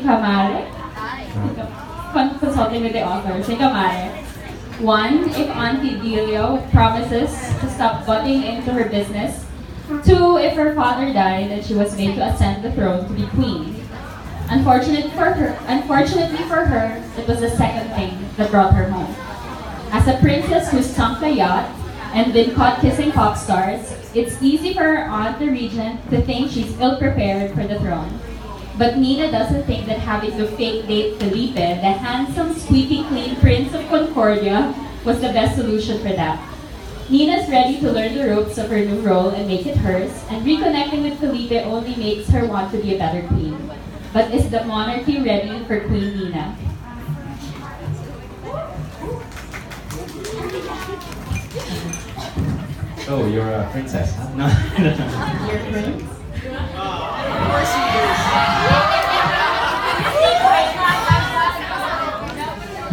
Camare, consulting with the author, si Camare. One, if Auntie Delia promises to stop butting into her business. Two, if her father died and she was made to ascend the throne to be queen. Unfortunately for her, it was the second thing that brought her home. As a princess who sunk a yacht and been caught kissing pop stars, it's easy for her aunt, the regent, to think she's ill-prepared for the throne. But Nina doesn't think that having to fake date Felipe, the handsome, squeaky clean Prince of Concordia, was the best solution for that. Nina's ready to learn the ropes of her new role and make it hers, and reconnecting with Felipe only makes her want to be a better queen. But is the monarchy ready for Queen Nina? Oh, you're a princess, huh? No. Your prince?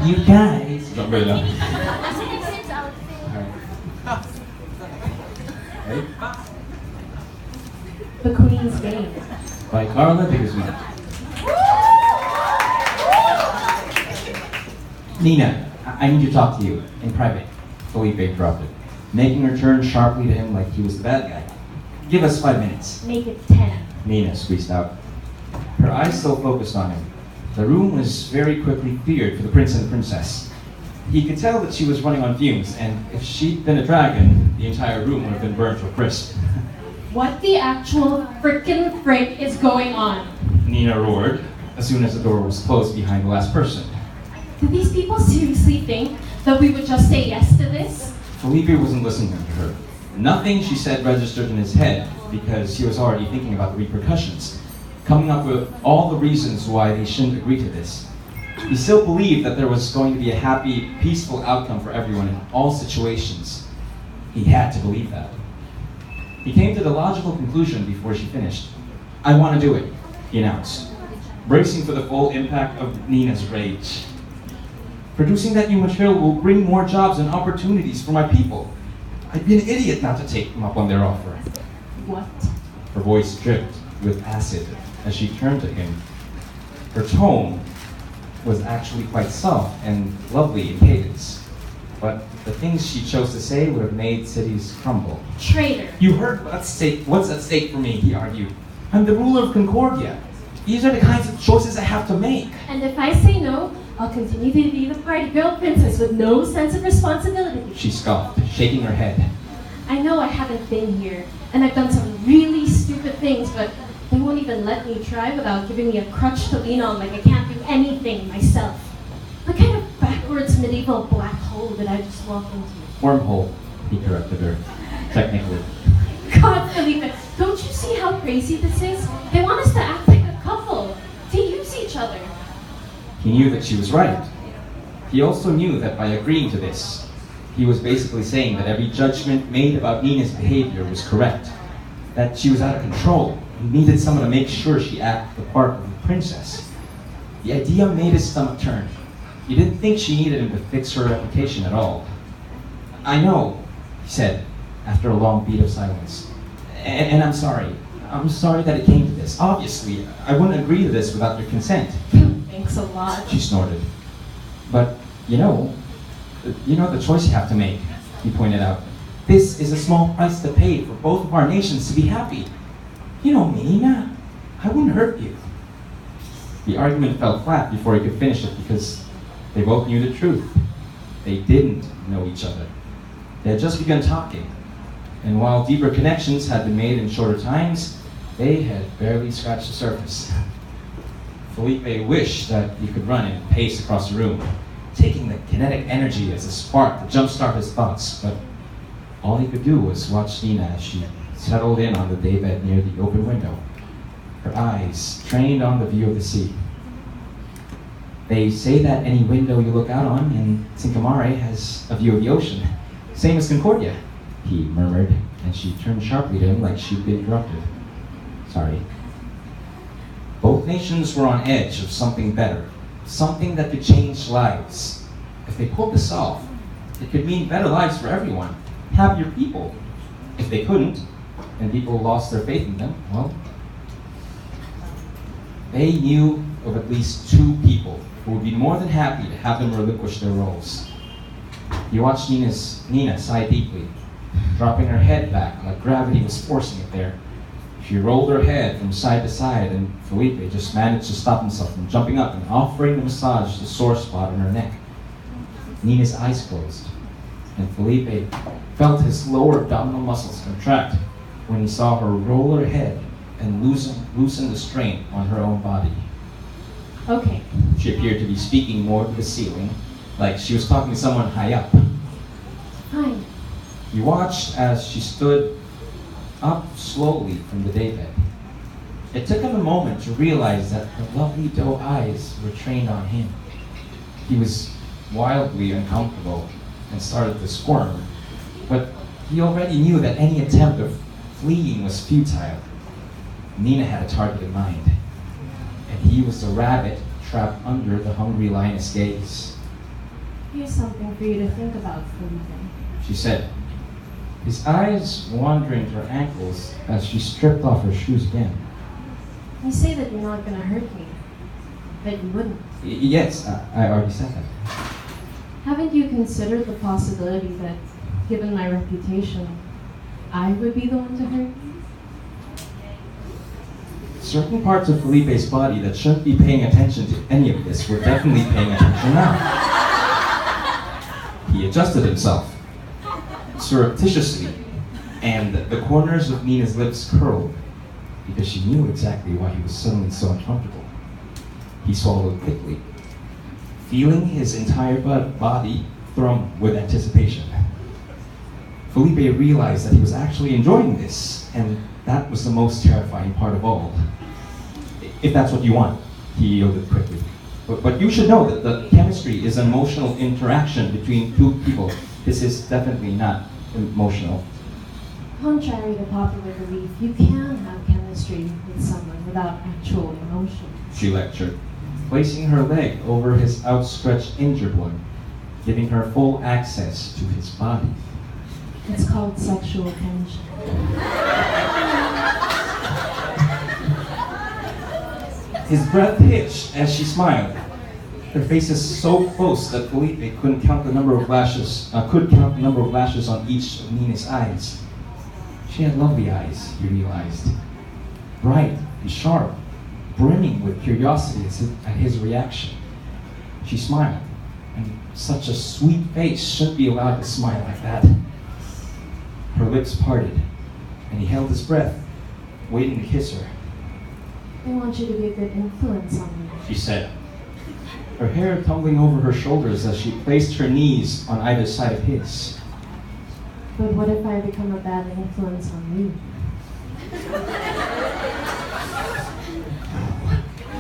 You guys. Not very long. Right. The Queen's Game. By Carla de Guzman. Nina, I need to talk to you in private. Felipe interrupted, making her turn sharply to him like he was the bad guy. Give us 5 minutes. Make it 10. Nina squeezed out, her eyes still focused on him. The room was very quickly cleared for the prince and the princess. He could tell that she was running on fumes, and if she'd been a dragon, the entire room would have been burned to a crisp. What the actual frickin' frick is going on? Nina roared, as soon as the door was closed behind the last person. Do these people seriously think that we would just say yes to this? Felipe wasn't listening to her. Nothing she said registered in his head because he was already thinking about the repercussions, coming up with all the reasons why they shouldn't agree to this. He still believed that there was going to be a happy, peaceful outcome for everyone in all situations. He had to believe that. He came to the logical conclusion before she finished. I want to do it, he announced, bracing for the full impact of Nina's rage. Producing that new material will bring more jobs and opportunities for my people. I'd be an idiot not to take them up on their offer. What? Her voice dripped with acid as she turned to him. Her tone was actually quite soft and lovely in cadence. But the things she chose to say would have made cities crumble. Traitor. You heard what's at stake for me, he argued. I'm the ruler of Concordia. These are the kinds of choices I have to make. And if I say no, I'll continue to be the party girl princess with no sense of responsibility. She scoffed, shaking her head. I know I haven't been here, and I've done some really stupid things, but they won't even let me try without giving me a crutch to lean on like I can't do anything myself. What kind of backwards medieval black hole did I just walk into? Wormhole, he corrected her, technically. God, Felipe, don't you see how crazy this is? They want us to act like a couple, to use each other. He knew that she was right. He also knew that by agreeing to this, he was basically saying that every judgment made about Nina's behavior was correct, that she was out of control. He needed someone to make sure she acted the part of the princess. The idea made his stomach turn. He didn't think she needed him to fix her reputation at all. I know, he said, after a long beat of silence. And I'm sorry. I'm sorry that it came to this. Obviously, I wouldn't agree to this without your consent. Thanks a lot. She snorted. But, you know the choice you have to make, he pointed out. This is a small price to pay for both of our nations to be happy. You know me, Nina. I wouldn't hurt you. The argument fell flat before he could finish it because they both knew the truth. They didn't know each other. They had just begun talking. And while deeper connections had been made in shorter times, they had barely scratched the surface. Felipe wished that he could run and pace across the room, taking the kinetic energy as a spark to jumpstart his thoughts, but all he could do was watch Nina as she settled in on the daybed near the open window, her eyes trained on the view of the sea. They say that any window you look out on in Cinco Mare has a view of the ocean, same as Concordia, he murmured, and she turned sharply to him like she'd been interrupted. Sorry. Both nations were on edge of something better, something that could change lives. If they pulled this off, it could mean better lives for everyone, happier people. If they couldn't, and people lost their faith in them, well, they knew of at least 2 people who would be more than happy to have them relinquish their roles. He watched Nina sigh deeply, dropping her head back like gravity was forcing it there. She rolled her head from side to side, and Felipe just managed to stop himself from jumping up and offering to massage the sore spot on her neck. Nina's eyes closed, and Felipe felt his lower abdominal muscles contract when he saw her roll her head and loosen the strain on her own body. Okay. She appeared to be speaking more to the ceiling, like she was talking to someone high up. Fine. He watched as she stood up slowly from the daybed. It took him a moment to realize that her lovely doe eyes were trained on him. He was wildly uncomfortable and started to squirm, but he already knew that any attempt of fleeing was futile. Nina had a target in mind, and he was the rabbit trapped under the hungry lioness gaze. Here's something for you to think about, Felipe. She said, his eyes wandering to her ankles as she stripped off her shoes again. You say that you're not going to hurt me, that you wouldn't. Yes, I already said that. Haven't you considered the possibility that, given my reputation, I would be the one to hurt you? Certain parts of Felipe's body that shouldn't be paying attention to any of this were definitely paying attention now. He adjusted himself, surreptitiously, and the corners of Nina's lips curled because she knew exactly why he was suddenly so uncomfortable. He swallowed quickly, feeling his entire body thrum with anticipation. Felipe realized that he was actually enjoying this, and that was the most terrifying part of all. If that's what you want, he yielded quickly. But you should know that the chemistry is an emotional interaction between 2 people. This is definitely not emotional. Contrary to popular belief, you can have chemistry with someone without actual emotion. She lectured, placing her leg over his outstretched injured one, giving her full access to his body. It's called sexual chemistry. His breath hitched as she smiled. Their faces so close that Felipe couldn't count the number of lashes on each of Nina's eyes. She had lovely eyes, he realized. Bright and sharp, brimming with curiosity at his reaction. She smiled, and such a sweet face shouldn't be allowed to smile like that. Her lips parted, and he held his breath, waiting to kiss her. I want you to be a good influence on me, She said, her hair tumbling over her shoulders as she placed her knees on either side of his. But what if I become a bad influence on you?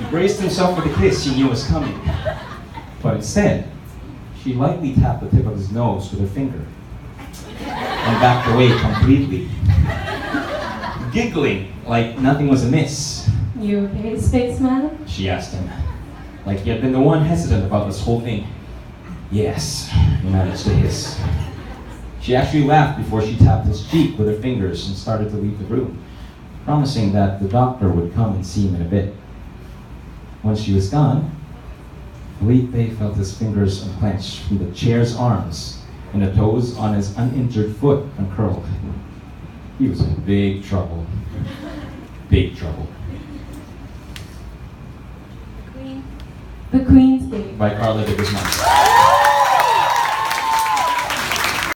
He braced himself for the kiss he knew was coming. But instead, she lightly tapped the tip of his nose with her finger and backed away completely, giggling like nothing was amiss. You okay, spaceman? She asked him, like he had been the one hesitant about this whole thing. Yes, he managed to hiss. She actually laughed before she tapped his cheek with her fingers and started to leave the room, promising that the doctor would come and see him in a bit. Once she was gone, Felipe felt his fingers unclenched from the chair's arms and the toes on his uninjured foot uncurled. He was in big trouble. Big trouble. The Queen's Gate. By Carla de Guzman.